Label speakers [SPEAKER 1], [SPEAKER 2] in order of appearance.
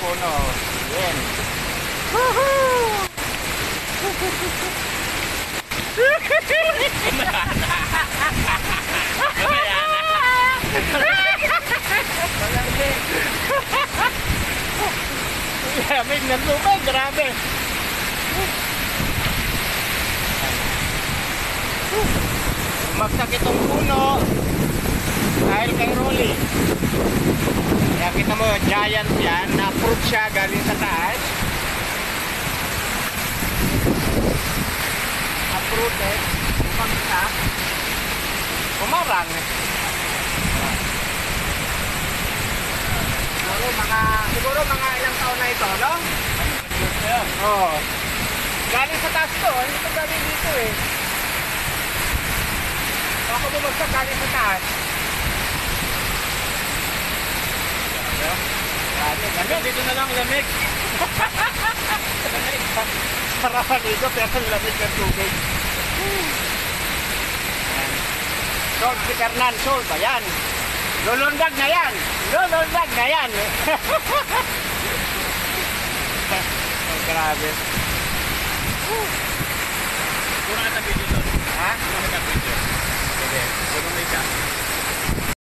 [SPEAKER 1] puno. Yan. Woohoo! Lamig ng tubig, grabe. Umagsak itong puno dahil kay Rolly. Kaya kita mo, giant yan, na-fruit siya galing sa taas. Uprooted, umagsak, umarang. Siguro mga ilang taon na ito, no? Oo. Galing sa taas to, hindi ito galing dito eh. Baka bumagsak galing sa taas. Lamig. Dito na lang, lamig. Sarapan dito, pero lamig ng tubig. Sol, si Fernan, Sol ba yan? Lulundag na yan! Lulundag na yan! Oh, grabe.
[SPEAKER 2] Kurang kita video doon.
[SPEAKER 1] Ha?
[SPEAKER 2] Kurang kita video. Pwede. Kurang may ka.